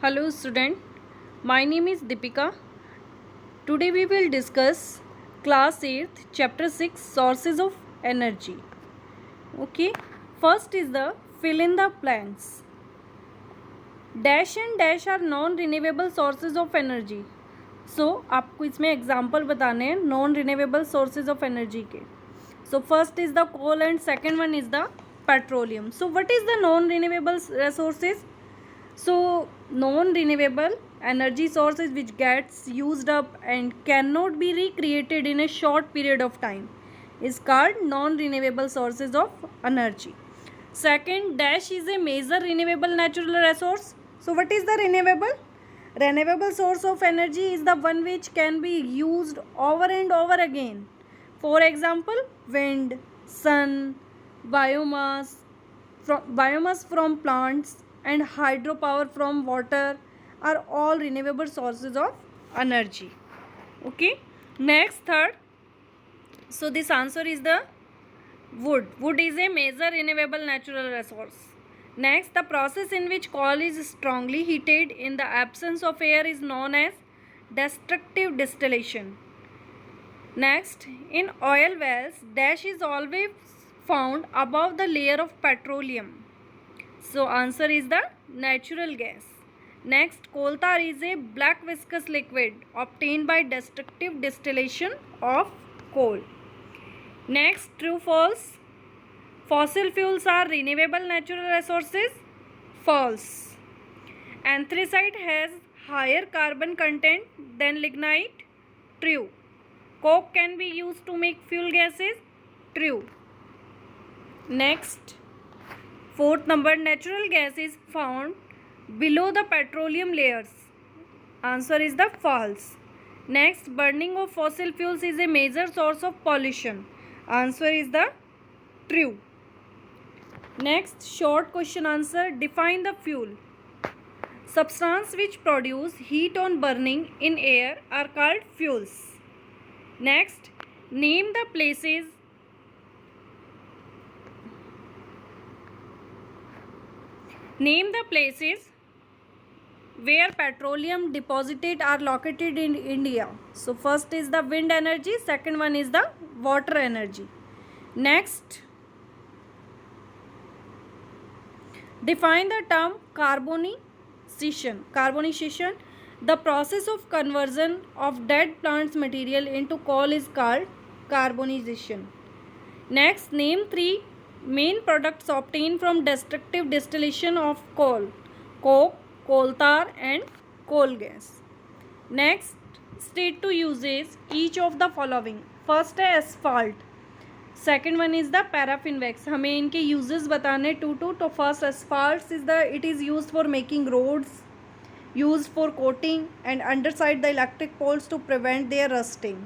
Hello student, my name is Deepika. Today we will discuss class 8th chapter 6 sources of energy. Okay, first is the fill in the blanks. Dash and dash are non-renewable sources of energy. So आपको इसमें example बताने हैं non renewable sources of energy के. So first is the coal and second one is the petroleum. So what is the non-renewable resources? So non-renewable energy sources which gets used up and cannot be recreated in a short period of time is called non-renewable sources of energy. Second, dash is a major renewable natural resource. So what is the renewable? Renewable source of energy is the one which can be used over and over again. For example, wind, sun, biomass from plants and hydropower from water are all renewable sources of energy. Okay, next, third, so this answer is the wood is a major renewable natural resource. Next, the process in which coal is strongly heated in the absence of air is known as destructive distillation. Next, in oil wells, dash is always found above the layer of petroleum. So answer is the natural gas. Next, coal tar is a black viscous liquid obtained by destructive distillation of coal. Next, true false. Fossil fuels are renewable natural resources. False. Anthracite has higher carbon content than lignite. True. Coke can be used to make fuel gases. True. Next, fourth number, natural gas is found below the petroleum layers. Answer is the false. Next, burning of fossil fuels is a major source of pollution. Answer is the true. Next, short question answer, define the fuel. Substance which produce heat on burning in air are called fuels. Next, name the places where petroleum deposited are located in India. So first is the wind energy, second one is the water energy. Next, define the term carbonization. The process of conversion of dead plants material into coal is called carbonization. Next, name 3 main products obtained from destructive distillation of coal: coke, coal tar and coal gas. Next, state 2 uses each of the following. First है asphalt, second one is the paraffin wax. हमें इनके uses बताने 2 तो first asphalt is it is used for making roads, used for coating and underside the electric poles to prevent their rusting.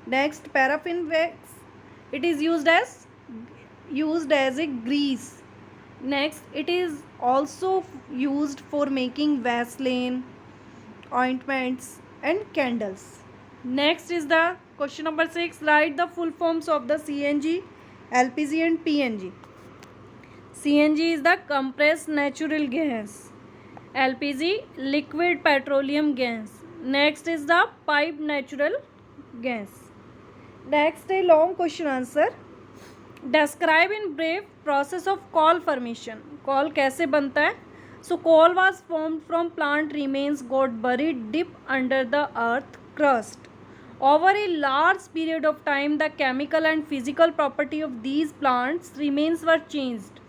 Next, paraffin wax, it is used as a grease. Next, it is also used for making Vaseline, ointments and candles. Next is the question number 6. Write the full forms of the CNG, LPG and PNG. CNG is the compressed natural gas. LPG, liquid petroleum gas. Next is the piped natural gas. Next, a long question answer. Describe in brief process of coal formation. Coal कैसे बनता है? So coal was formed from plant remains got buried deep under the earth crust. Over a large period of time, the chemical and physical property of these plants remains were changed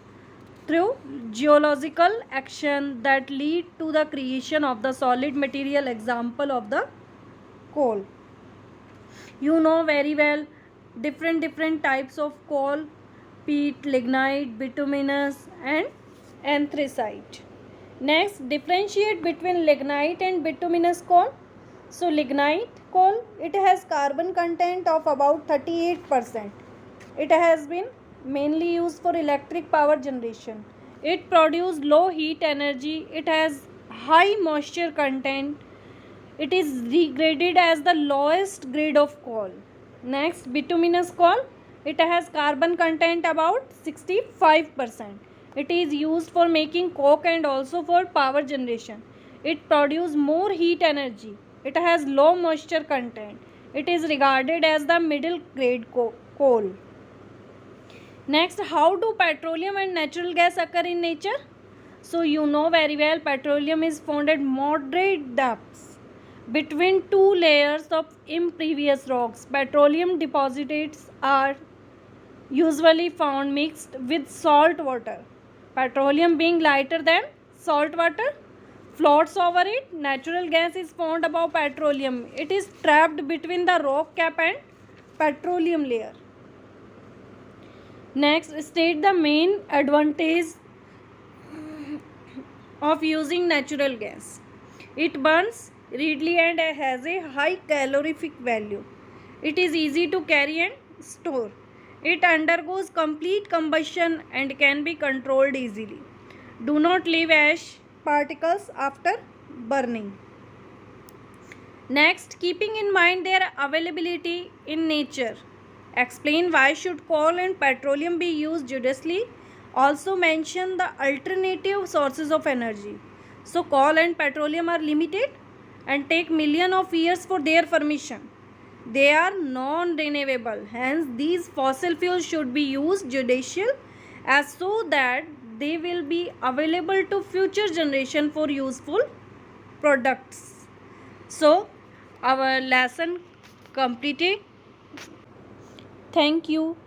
through geological action that lead to the creation of the solid material. Example of the coal. You know very well different types of coal: peat, lignite, bituminous and anthracite. Next, differentiate between lignite and bituminous coal. So lignite coal, it has carbon content of about 38%. It has been mainly used for electric power generation. It produces low heat energy. It has high moisture content. It is regarded as the lowest grade of coal. Next, bituminous coal, it has carbon content about 65%. It is used for making coke and also for power generation. It produces more heat energy. It has low moisture content. It is regarded as the middle grade coal. Next, how do petroleum and natural gas occur in nature? So you know very well, petroleum is found at moderate depths between two layers of impervious rocks. Petroleum deposits are usually found mixed with salt water. Petroleum being lighter than salt water floats over it. Natural gas is found above petroleum. It is trapped between the rock cap and petroleum layer. Next, state the main advantage of using natural gas. It burns readily and has a high calorific value. It is easy to carry and store. It undergoes complete combustion and can be controlled easily. Do not leave ash particles after burning. Next, keeping in mind their availability in nature, explain why should coal and petroleum be used judiciously. Also mention the alternative sources of energy. So coal and petroleum are limited and take millions of years for their formation. They are non-renewable. Hence, these fossil fuels should be used judicial as so that they will be available to future generation for useful products. So, our lesson completed. Thank you.